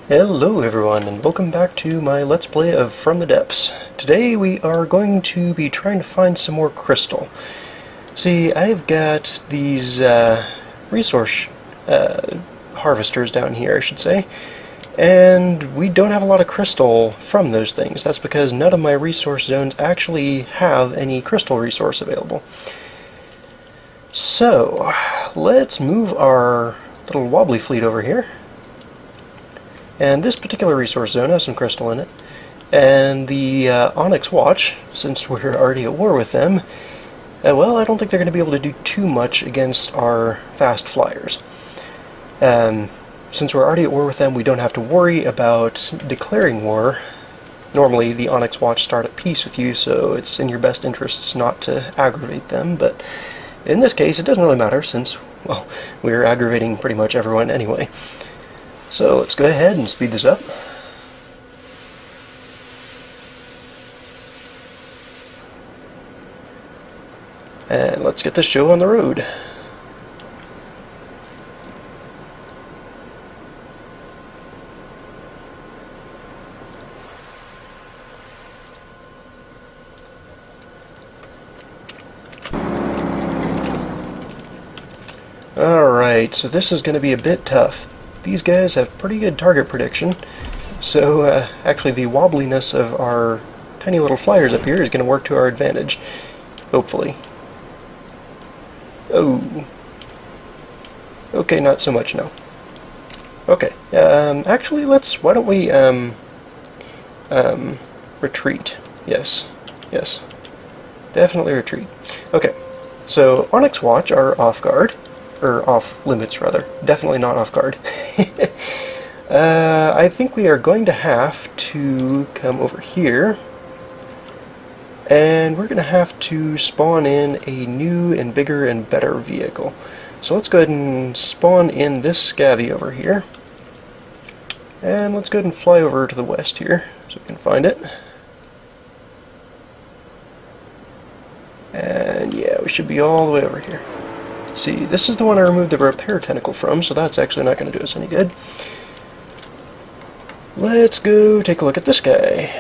Hello everyone, and welcome back to my Let's Play of From the Depths. Today we are going to be trying to find some more crystal. See, I've got these resource harvesters down here, I should say, and we don't have a lot of crystal from those things. That's because none of my resource zones actually have any crystal resource available. So, let's move our little wobbly fleet over here. And this particular resource zone has some crystal in it. And the Onyx Watch, since we're already at war with them, well, I don't think they're going to be able to do too much against our fast flyers. Since we're already at war with them, we don't have to worry about declaring war. Normally, the Onyx Watch start at peace with you, so it's in your best interests not to aggravate them, but in this case, it doesn't really matter since, well, we're aggravating pretty much everyone anyway. So let's go ahead and speed this up. And let's get this show on the road. Alright, so this is going to be a bit tough. These guys have pretty good target prediction, so actually the wobbliness of our tiny little flyers up here is going to work to our advantage, hopefully. Oh. Okay, not so much, no. Okay, actually why don't we, retreat. Yes, definitely retreat. Okay, so Onyx Watch are off guard. Or off limits, rather. Definitely not off guard. I think we are going to have to come over here, and we're going to have to spawn in a new and bigger and better vehicle. So let's go ahead and spawn in this scabby over here, and let's go ahead and fly over to the west here so we can find it. And yeah, we should be all the way over here. See, this is the one I removed the repair tentacle from, so that's actually not going to do us any good. Let's go take a look at this guy.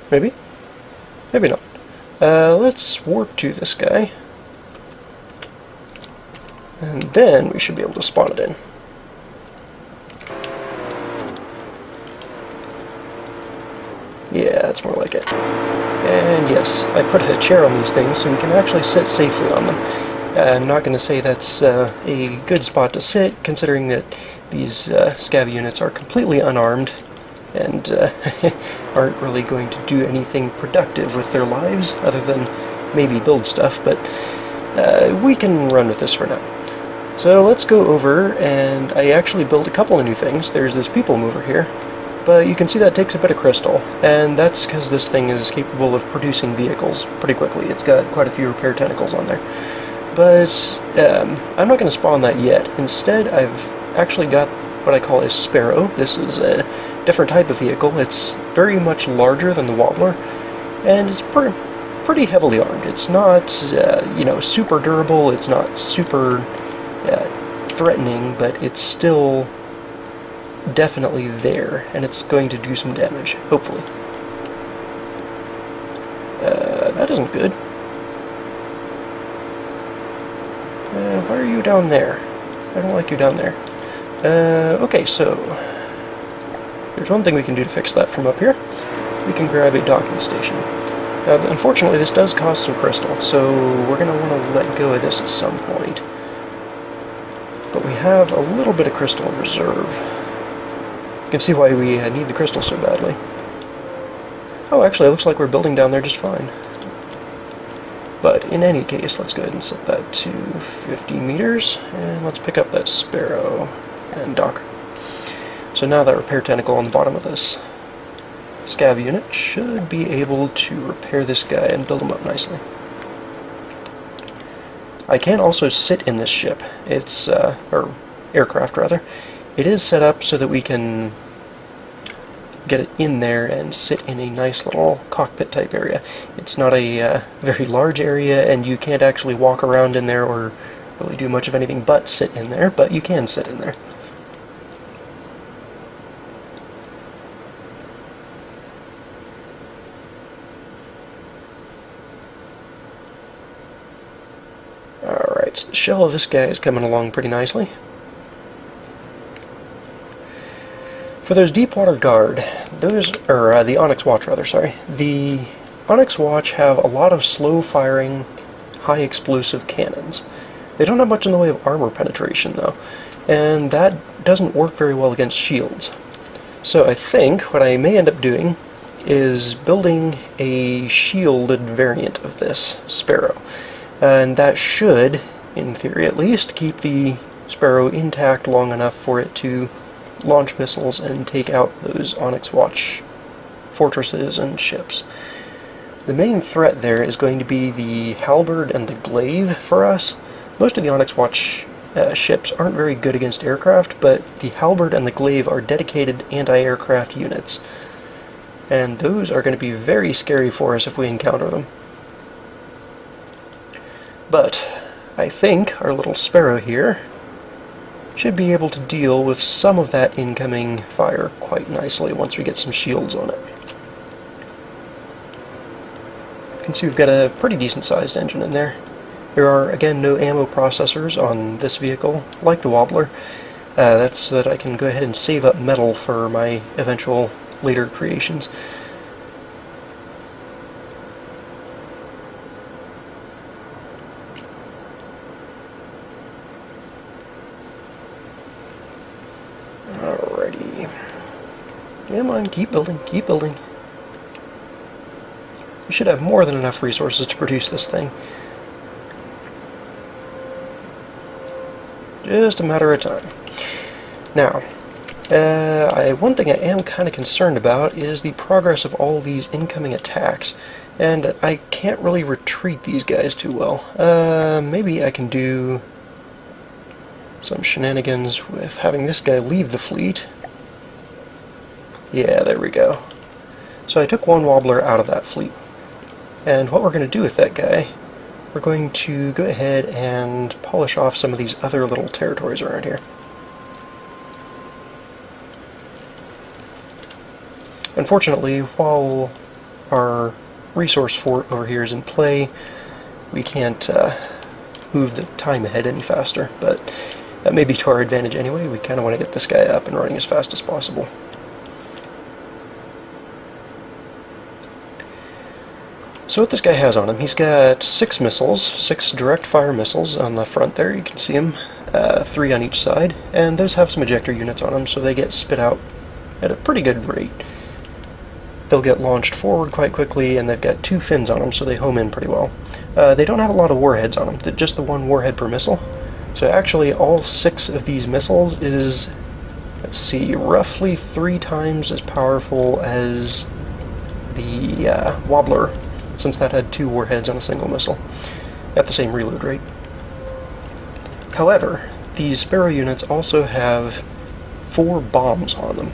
Maybe? Maybe not. Let's warp to this guy. And then we should be able to spawn it in. Yeah, that's more like it. And yes, I put a chair on these things so we can actually sit safely on them. I'm not going to say that's a good spot to sit, considering that these scav units are completely unarmed and aren't really going to do anything productive with their lives, other than maybe build stuff, but we can run with this for now. So let's go over, and I actually built a couple of new things. There's this people mover here. But you can see that takes a bit of crystal, and that's because this thing is capable of producing vehicles pretty quickly. It's got quite a few repair tentacles on there. But I'm not going to spawn that yet. Instead, I've actually got what I call a Sparrow. This is a different type of vehicle. It's very much larger than the Wobbler, and it's pretty heavily armed. It's not, super durable. It's not super threatening, but it's still definitely there, and it's going to do some damage, hopefully. That isn't good. Why are you down there? I don't like you down there. Okay, so there's one thing we can do to fix that from up here. We can grab a docking station. Now, unfortunately, this does cost some crystal, so we're going to want to let go of this at some point. But we have a little bit of crystal in reserve. You can see why we need the crystal so badly. Oh, actually, it looks like we're building down there just fine. But in any case, let's go ahead and set that to 50 meters, and let's pick up that Sparrow and dock. So now that repair tentacle on the bottom of this scav unit should be able to repair this guy and build him up nicely. I can also sit in this ship. It's, or aircraft rather. It is set up so that we can get it in there and sit in a nice little cockpit type area. It's not a very large area, and you can't actually walk around in there or really do much of anything but sit in there, but you can sit in there. Alright, so the shell of this guy is coming along pretty nicely. For those Deepwater Guard, the Onyx Watch rather, sorry. The Onyx Watch have a lot of slow-firing, high-explosive cannons. They don't have much in the way of armor penetration, though, and that doesn't work very well against shields. So I think what I may end up doing is building a shielded variant of this Sparrow, and that should, in theory at least, keep the Sparrow intact long enough for it to launch missiles and take out those Onyx Watch fortresses and ships. The main threat there is going to be the Halberd and the Glaive for us. Most of the Onyx Watch ships aren't very good against aircraft, but the Halberd and the Glaive are dedicated anti-aircraft units, and those are going to be very scary for us if we encounter them. But I think our little Sparrow here should be able to deal with some of that incoming fire quite nicely once we get some shields on it. You can see we've got a pretty decent sized engine in there. There are, again, no ammo processors on this vehicle, like the Wobbler. That's so that I can go ahead and save up metal for my eventual later creations. Alrighty. Come on, keep building, keep building. We should have more than enough resources to produce this thing. Just a matter of time. Now, one thing I am kind of concerned about is the progress of all these incoming attacks, and I can't really retreat these guys too well. Maybe I can do some shenanigans with having this guy leave the fleet. Yeah, there we go. So I took one Wobbler out of that fleet, and what we're going to do with that guy, we're going to go ahead and polish off some of these other little territories around here. Unfortunately, while our resource fort over here is in play, we can't move the time ahead any faster, but that may be to our advantage anyway. We kind of want to get this guy up and running as fast as possible. So what this guy has on him, he's got 6 missiles, 6 direct fire missiles on the front there, you can see them, 3 on each side, and those have some ejector units on them, so they get spit out at a pretty good rate. They'll get launched forward quite quickly, and they've got 2 fins on them, so they home in pretty well. They don't have a lot of warheads on them, just the 1 warhead per missile. So actually all 6 of these missiles is, let's see, roughly 3 times as powerful as the Wobbler, since that had 2 warheads on a single missile, at the same reload rate. However, these Sparrow units also have 4 bombs on them.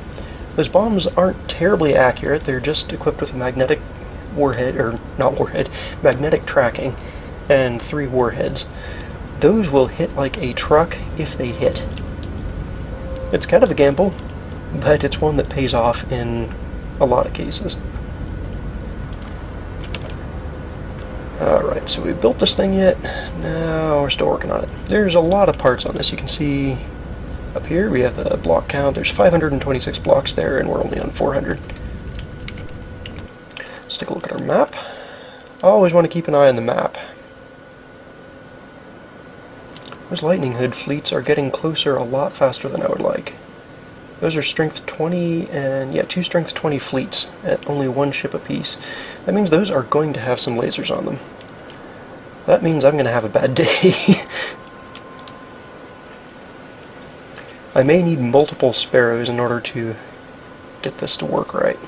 Those bombs aren't terribly accurate, they're just equipped with a magnetic warhead, or not warhead, magnetic tracking, and 3 warheads. Those will hit like a truck if they hit. It's kind of a gamble, but it's one that pays off in a lot of cases. Alright, so we built this thing yet? No, we're still working on it. There's a lot of parts on this. You can see up here we have the block count. There's 526 blocks there, and we're only on 400. Let's take a look at our map. I always want to keep an eye on the map. Those Lightning Hood fleets are getting closer a lot faster than I would like. Those are strength 20, and yeah, 2 strength 20 fleets at only 1 ship apiece. That means those are going to have some lasers on them. That means I'm going to have a bad day. I may need multiple Sparrows in order to get this to work right.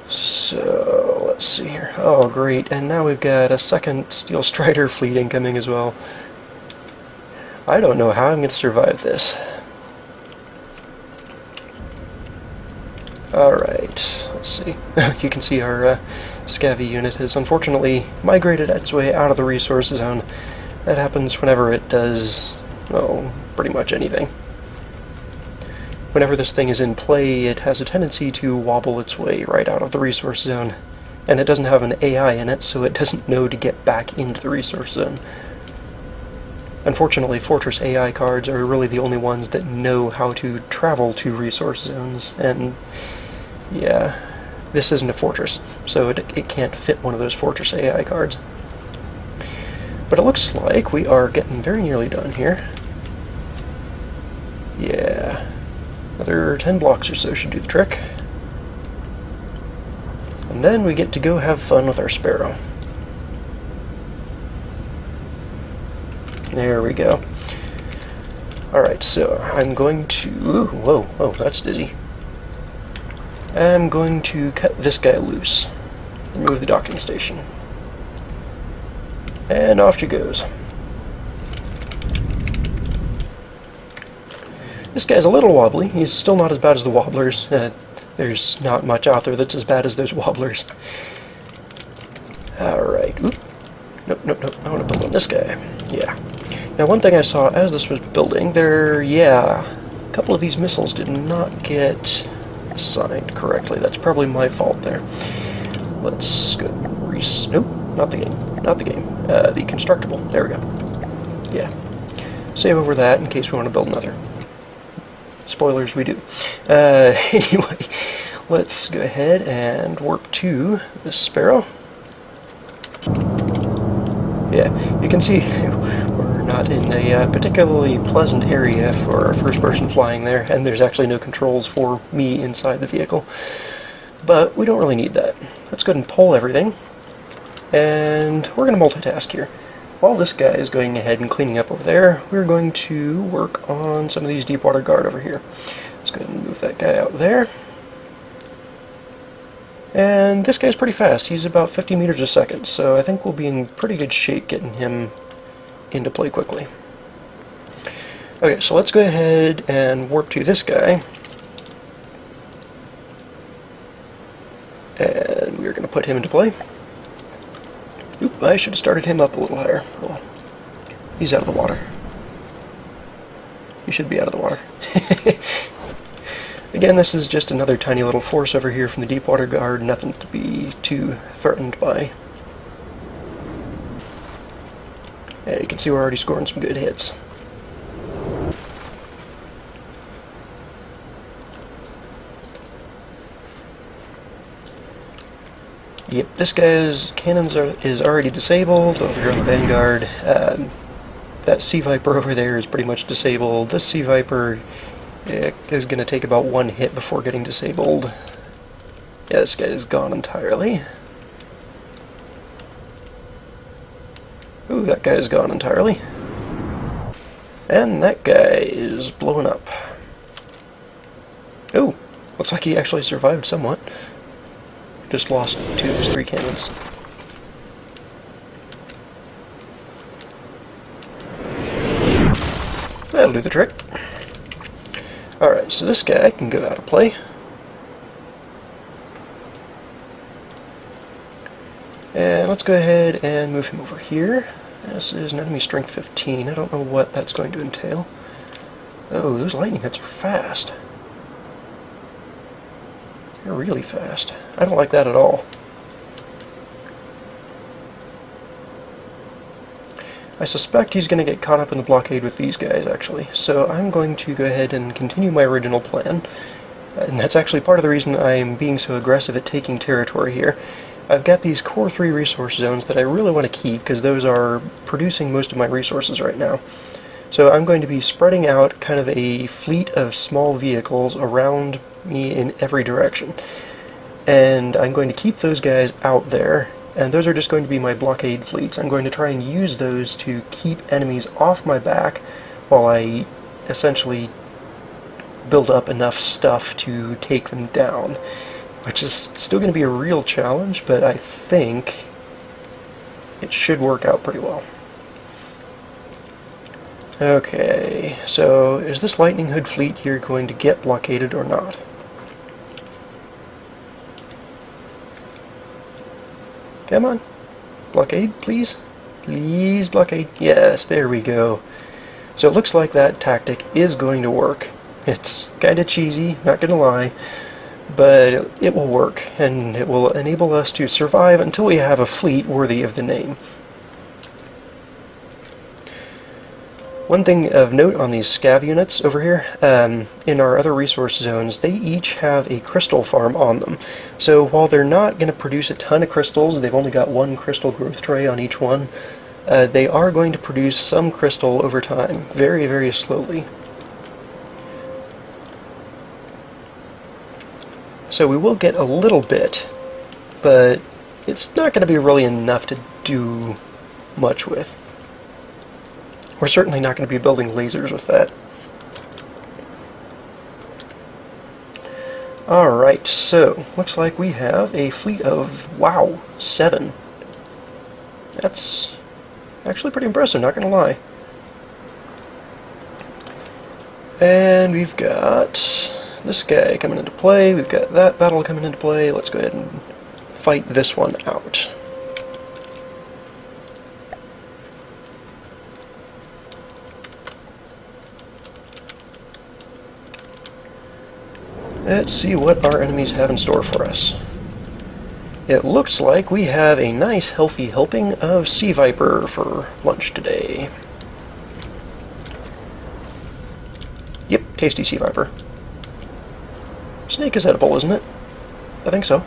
So, let's see here. Oh, great, and now we've got a second Steel Strider fleet incoming as well. I don't know how I'm going to survive this. Alright, let's see. You can see our Scavvy unit has unfortunately migrated its way out of the resource zone. That happens whenever it does, well, pretty much anything. Whenever this thing is in play, it has a tendency to wobble its way right out of the resource zone. And it doesn't have an AI in it, so it doesn't know to get back into the resource zone. Unfortunately, Fortress AI cards are really the only ones that know how to travel to resource zones, and yeah, this isn't a Fortress, so it can't fit one of those Fortress AI cards. But it looks like we are getting very nearly done here. Yeah, another 10 blocks or so should do the trick. And then we get to go have fun with our Sparrow. There we go. Alright, so I'm going to... Ooh, whoa, that's dizzy. I'm going to cut this guy loose. Remove the docking station. And off she goes. This guy's a little wobbly. He's still not as bad as the Wobblers. There's not much out there that's as bad as those Wobblers. Alright. Nope. I want to build on this guy. Yeah. Now, one thing I saw as this was building, a couple of these missiles did not get assigned correctly. That's probably my fault there. Let's go nope, not the game. The constructible. There we go. Yeah. Save over that in case we want to build another. Spoilers, we do. Anyway, let's go ahead and warp to the Sparrow. Yeah, you can see we're not in a particularly pleasant area for our first-person flying there, and there's actually no controls for me inside the vehicle. But we don't really need that. Let's go ahead and pull everything, and we're going to multitask here. While this guy is going ahead and cleaning up over there, we're going to work on some of these Deepwater Guard over here. Let's go ahead and move that guy out there. And this guy's pretty fast. He's about 50 meters a second, so I think we'll be in pretty good shape getting him into play quickly. Okay, so let's go ahead and warp to this guy. And we're going to put him into play. Oop, I should have started him up a little higher. Well, he's out of the water. He should be out of the water. Again, this is just another tiny little force over here from the Deepwater Guard, nothing to be too threatened by. Yeah, you can see we're already scoring some good hits. Yep, this guy's cannons is already disabled over here on the Vanguard. That Sea Viper over there is pretty much disabled. This Sea Viper is going to take about one hit before getting disabled. Yeah, this guy is gone entirely. Ooh, that guy is gone entirely. And that guy is blowing up. Oh, looks like he actually survived somewhat. Just lost 2 of his 3 cannons. That'll do the trick. Alright, so this guy can go out of play. And let's go ahead and move him over here. This is an enemy strength 15. I don't know what that's going to entail. Oh, those lightning hits are fast. They're really fast. I don't like that at all. I suspect he's going to get caught up in the blockade with these guys, actually. So I'm going to go ahead and continue my original plan. And that's actually part of the reason I'm being so aggressive at taking territory here. I've got these core 3 resource zones that I really want to keep, because those are producing most of my resources right now. So I'm going to be spreading out kind of a fleet of small vehicles around me in every direction. And I'm going to keep those guys out there, and those are just going to be my blockade fleets. I'm going to try and use those to keep enemies off my back while I essentially build up enough stuff to take them down, which is still going to be a real challenge, but I think it should work out pretty well. Okay, so is this Lightning Hood fleet here going to get blockaded or not? Come on. Blockade, please. Please, blockade. Yes, there we go. So it looks like that tactic is going to work. It's kind of cheesy, not gonna lie, but it will work, and it will enable us to survive until we have a fleet worthy of the name. One thing of note on these scav units over here, in our other resource zones, they each have a crystal farm on them. So while they're not going to produce a ton of crystals, they've only got one crystal growth tray on each one, they are going to produce some crystal over time, very, very slowly. So we will get a little bit, but it's not going to be really enough to do much with. We're certainly not going to be building lasers with that. Alright, so looks like we have a fleet of, wow, 7. That's actually pretty impressive, not going to lie. And we've got this guy coming into play, we've got that battle coming into play. Let's go ahead and fight this one out. Let's see what our enemies have in store for us. It looks like we have a nice healthy helping of Sea Viper for lunch today. Yep, tasty Sea Viper. Snake is edible, isn't it? I think so.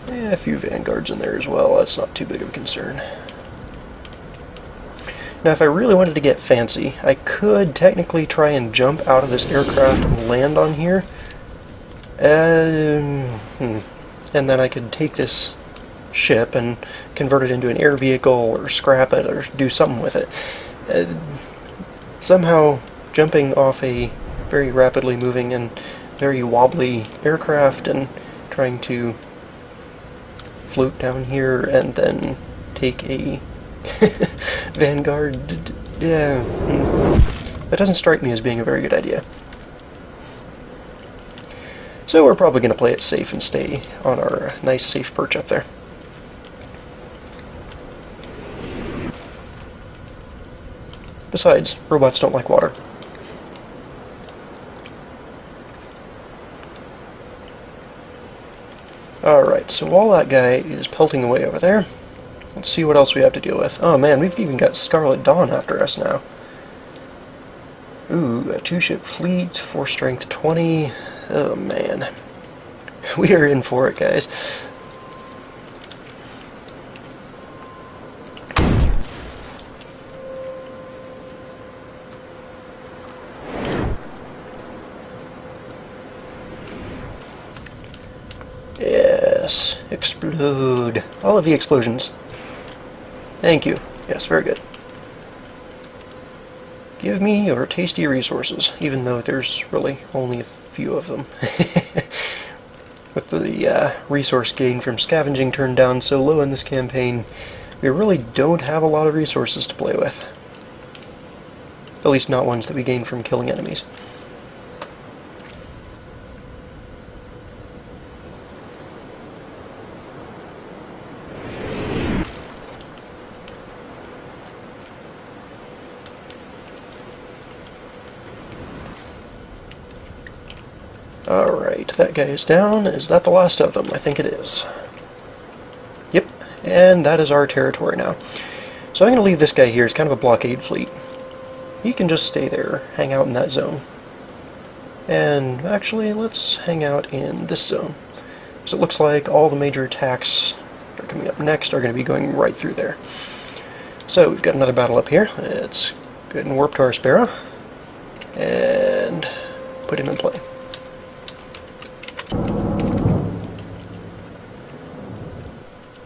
Yeah, a few vanguards in there as well. That's not too big of a concern. Now, if I really wanted to get fancy, I could technically try and jump out of this aircraft and land on here. And then I could take this ship and convert it into an air vehicle or scrap it or do something with it. Somehow jumping off a very rapidly moving and very wobbly aircraft and trying to float down here and then take a Vanguard, yeah, that doesn't strike me as being a very good idea. So we're probably going to play it safe and stay on our nice safe perch up there. Besides, robots don't like water. Alright, so while that guy is pelting away over there, let's see what else we have to deal with. Oh man, we've even got Scarlet Dawn after us now. Ooh, a 2-ship fleet, 4 strength 20. Oh man. We are in for it, guys. Yes, explode. All of the explosions. Thank you. Yes, very good. Give me your tasty resources, even though there's really only a few of them. With the resource gain from scavenging turned down so low in this campaign, we really don't have a lot of resources to play with. At least not ones that we gain from killing enemies. Alright, that guy is down. Is that the last of them? I think it is. Yep, and that is our territory now. So I'm going to leave this guy here. It's kind of a blockade fleet. He can just stay there, hang out in that zone. And actually, let's hang out in this zone. So it looks like all the major attacks that are coming up next are going to be going right through there. So we've got another battle up here. Let's go ahead and warp to our Sparrow and put him in play.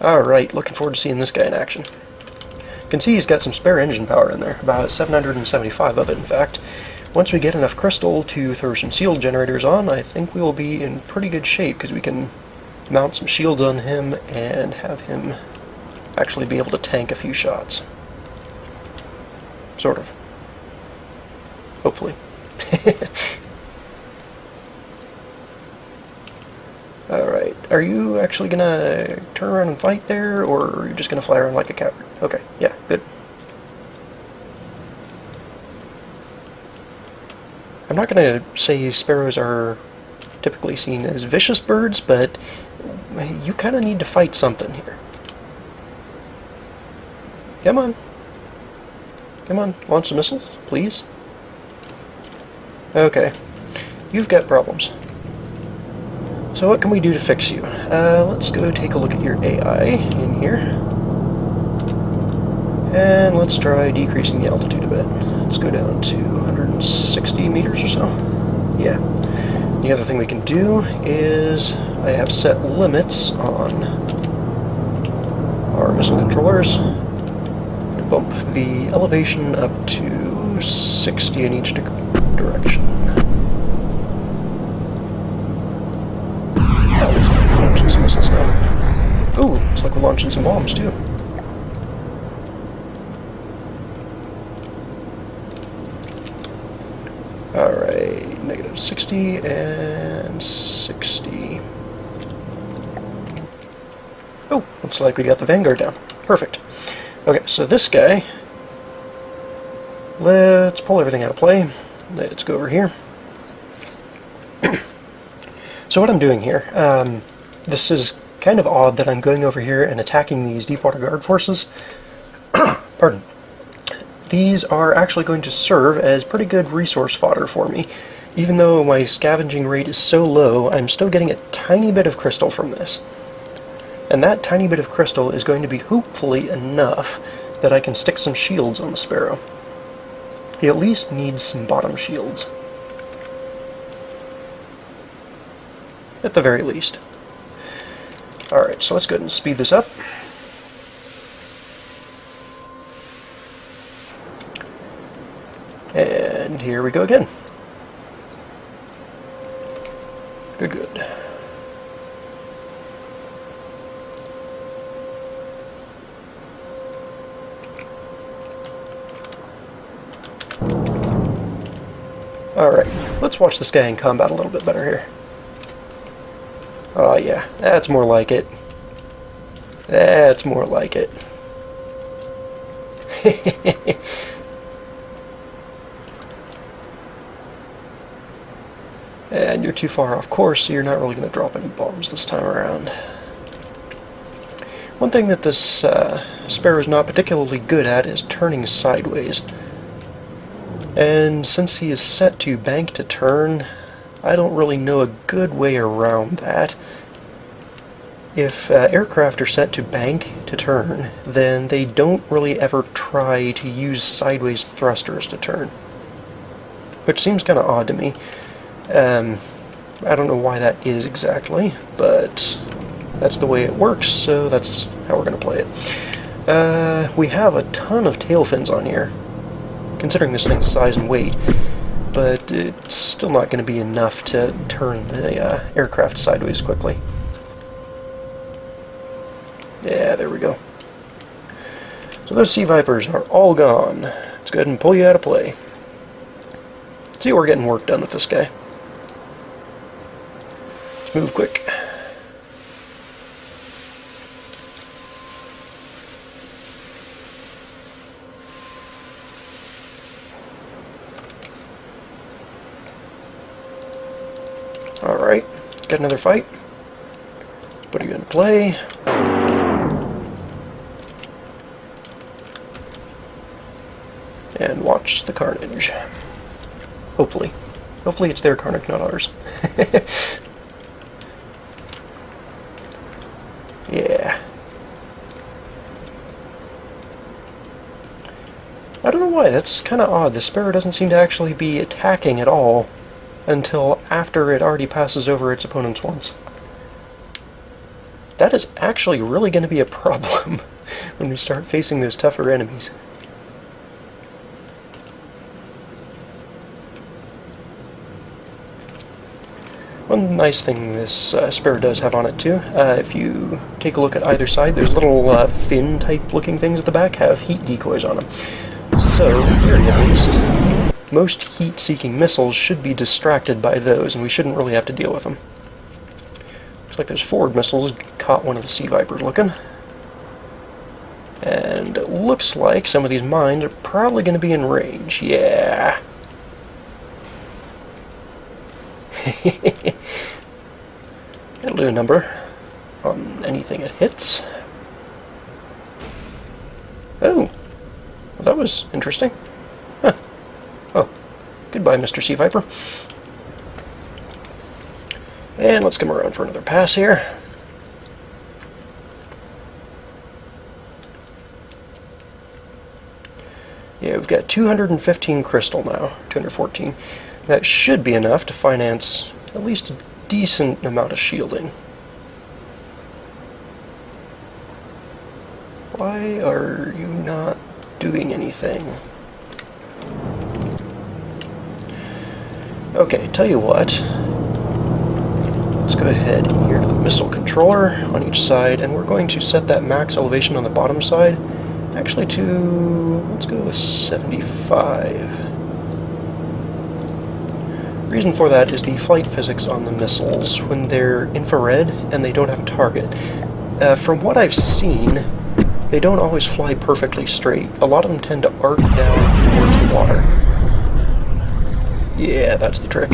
Alright, looking forward to seeing this guy in action. You can see he's got some spare engine power in there, about 775 of it in fact. Once we get enough crystal to throw some shield generators on, I think we will be in pretty good shape, because we can mount some shields on him and have him actually be able to tank a few shots. Sort of. Hopefully. Are you actually gonna turn around and fight there, or are you just gonna fly around like a coward? Okay, yeah, good. I'm not gonna say sparrows are typically seen as vicious birds, but you kind of need to fight something here. Come on. Come on, launch some missiles, please. Okay. You've got problems. So what can we do to fix you? Let's go take a look at your AI in here. And let's try decreasing the altitude a bit. Let's go down to 160 meters or so. Yeah. The other thing we can do is I have set limits on our missile controllers to bump the elevation up to 60 in each direction. Launching some missiles now. Ooh, looks like we're launching some bombs too. Alright, negative 60 and 60. Oh, looks like we got the Vanguard down. Perfect. Okay, so this guy, let's pull everything out of play. Let's go over here. So what I'm doing here, this is kind of odd that I'm going over here and attacking these Deepwater Guard forces. Pardon. These are actually going to serve as pretty good resource fodder for me. Even though my scavenging rate is so low, I'm still getting a tiny bit of crystal from this. And that tiny bit of crystal is going to be hopefully enough that I can stick some shields on the Sparrow. He at least needs some bottom shields. At the very least. Alright, so let's go ahead and speed this up. And here we go again. Good, good. Alright, let's watch this guy in combat a little bit better here. Oh yeah, that's more like it. That's more like it. And you're too far off course, so you're not really going to drop any bombs this time around. One thing that this Sparrow is not particularly good at is turning sideways. And since he is set to bank to turn, I don't really know a good way around that. If aircraft are set to bank to turn, then they don't really ever try to use sideways thrusters to turn. Which seems kind of odd to me. I don't know why that is exactly, but that's the way it works, so that's how we're going to play it. We have a ton of tail fins on here, considering this thing's size and weight, but it's still not going to be enough to turn the aircraft sideways quickly. Yeah, there we go. So those Sea Vipers are all gone. Let's go ahead and pull you out of play. See, we're getting work done with this guy. Let's move quick. Alright, got another fight. Put you in play. And watch the carnage. Hopefully. Hopefully it's their carnage, not ours. Yeah. I don't know why, that's kind of odd. The Sparrow doesn't seem to actually be attacking at all until after it already passes over its opponents once. That is actually really going to be a problem when we start facing those tougher enemies. One nice thing this Sparrow does have on it too, if you take a look at either side, there's little fin-type looking things at the back have heat decoys on them. So, in theory at least, most heat-seeking missiles should be distracted by those, and we shouldn't really have to deal with them. Looks like those forward missiles caught one of the Sea Vipers looking. And it looks like some of these mines are probably going to be in range. Yeah. It'll do a number on anything it hits. Oh, well, that was interesting. Huh. Oh, goodbye, Mr. Sea Viper. And let's come around for another pass here. Yeah, we've got 215 crystal now, 214. That should be enough to finance at least a decent amount of shielding. Why are you not doing anything? Okay, tell you what. Let's go ahead here to the missile controller on each side, and we're going to set that max elevation on the bottom side actually to, let's go with 75. Reason for that is the flight physics on the missiles when they're infrared and they don't have a target. From what I've seen, they don't always fly perfectly straight. A lot of them tend to arc down towards the water. Yeah, that's the trick.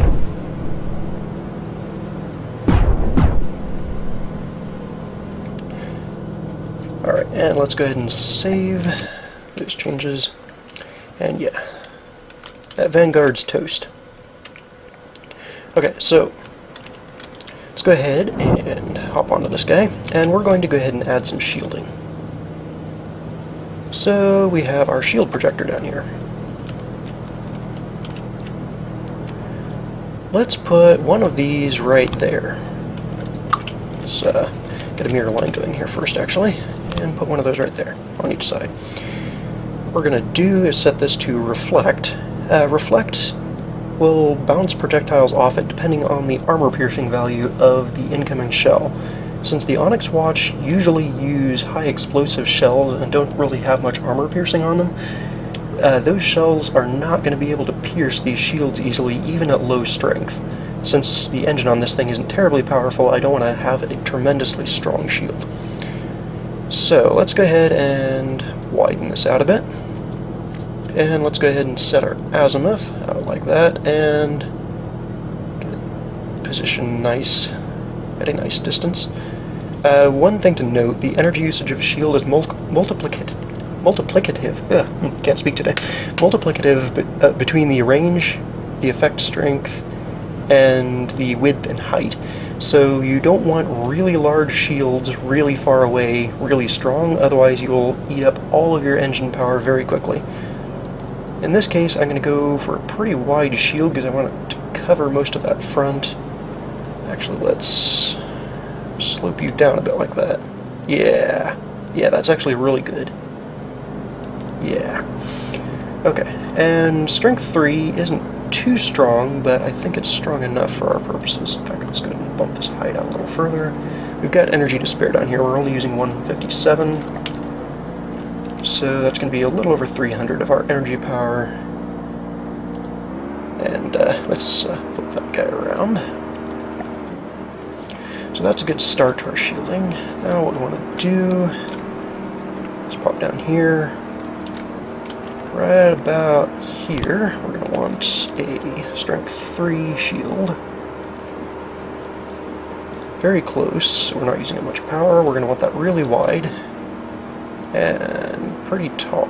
Alright, and let's go ahead and save those changes. And yeah, that Vanguard's toast. Okay, so let's go ahead and hop onto this guy, and we're going to go ahead and add some shielding. So we have our shield projector down here. Let's put one of these right there. Let's get a mirror line going here first, actually, and put one of those right there on each side. What we're going to do is set this to reflect. Reflect will bounce projectiles off it depending on the armor-piercing value of the incoming shell. Since the Onyx Watch usually use high explosive shells and don't really have much armor piercing on them, those shells are not going to be able to pierce these shields easily, even at low strength. Since the engine on this thing isn't terribly powerful, I don't want to have a tremendously strong shield. So let's go ahead and widen this out a bit. And let's go ahead and set our azimuth out like that, and get it positioned nice, at a nice distance. One thing to note, the energy usage of a shield is multiplicative. Can't speak today. Multiplicative between the range, the effect strength, and the width and height. So you don't want really large shields really far away, really strong, otherwise you will eat up all of your engine power very quickly. In this case, I'm going to go for a pretty wide shield because I want it to cover most of that front. Actually, let's slope you down a bit like that. Yeah, that's actually really good. Yeah. Okay, and strength 3 isn't too strong, but I think it's strong enough for our purposes. In fact, let's go ahead and bump this height out a little further. We've got energy to spare down here. We're only using 157. So that's going to be a little over 300 of our energy power. And let's flip that guy around. So that's a good start to our shielding. Now what we want to do is pop down here. Right about here, we're going to want a strength 3 shield. Very close, so we're not using much power. We're going to want that really wide and pretty tall.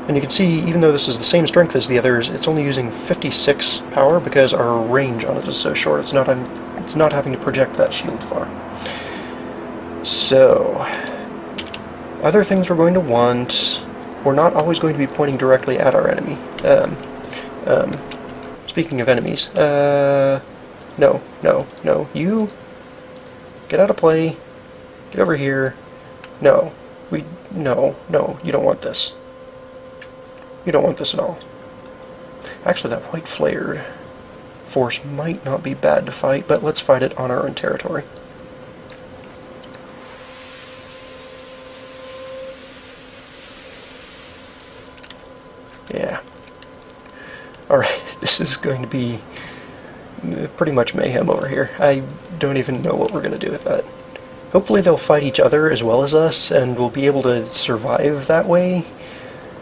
And you can see, even though this is the same strength as the others, it's only using 56 power because our range on it is so short. It's not having to project that shield far. So, other things we're going to want, we're not always going to be pointing directly at our enemy. Speaking of enemies, no, you get out of play, get over here. No, no, you don't want this. You don't want this at all. Actually, that white flared force might not be bad to fight, but let's fight it on our own territory. Yeah. Alright, this is going to be pretty much mayhem over here. I don't even know what we're going to do with that. Hopefully they'll fight each other as well as us, and we'll be able to survive that way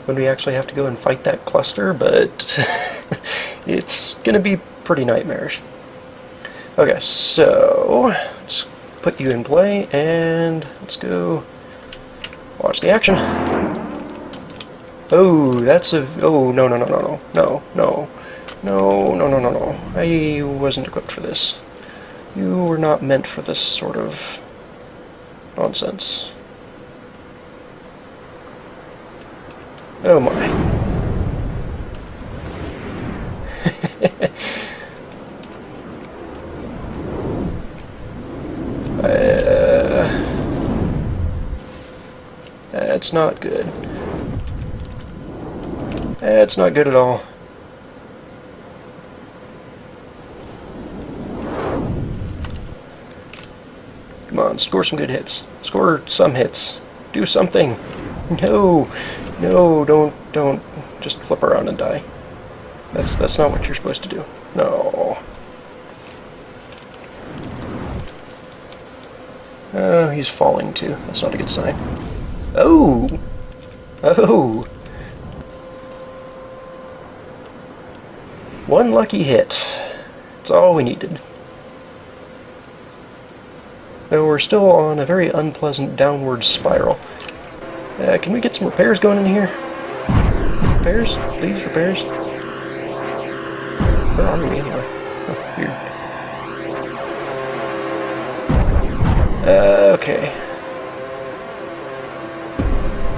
when we actually have to go and fight that cluster, but it's going to be pretty nightmarish. Okay, so let's put you in play, and let's go watch the action. Oh, that's a... Oh, no, no, no, no, no, no, no. No, no, no, no, no. I wasn't equipped for this. You were not meant for this sort of nonsense. Oh my. That's not good. That's not good at all. Come on, score some good hits. Score some hits. Do something. No, no, don't just flip around and die. That's not what you're supposed to do. No. Oh, he's falling too. That's not a good sign. Oh! Oh! One lucky hit. That's all we needed. Though we're still on a very unpleasant downward spiral. Can we get some repairs going in here? Repairs? Please, repairs? Where are we anyway? Oh, weird. Okay.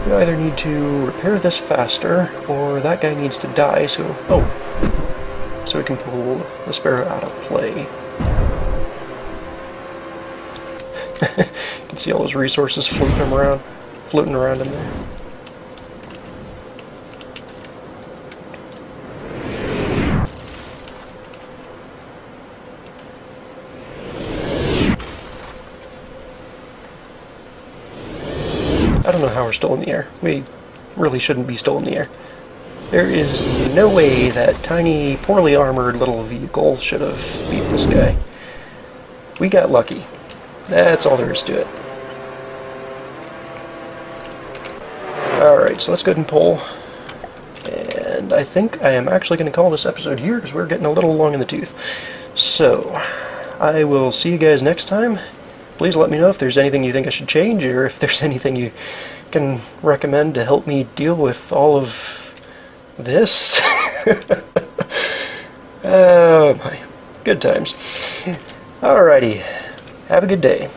We either need to repair this faster, or that guy needs to die, so... Oh! So we can pull the Sparrow out of play. You can see all those resources floating around in there. I don't know how we're still in the air. We really shouldn't be still in the air. There is no way that tiny, poorly armored little vehicle should have beat this guy. We got lucky. That's all there is to it. Alright, so let's go ahead and pull. And I think I am actually going to call this episode here because we're getting a little long in the tooth. So, I will see you guys next time. Please let me know if there's anything you think I should change, or if there's anything you can recommend to help me deal with all of this. Oh my, good times. Alrighty, have a good day.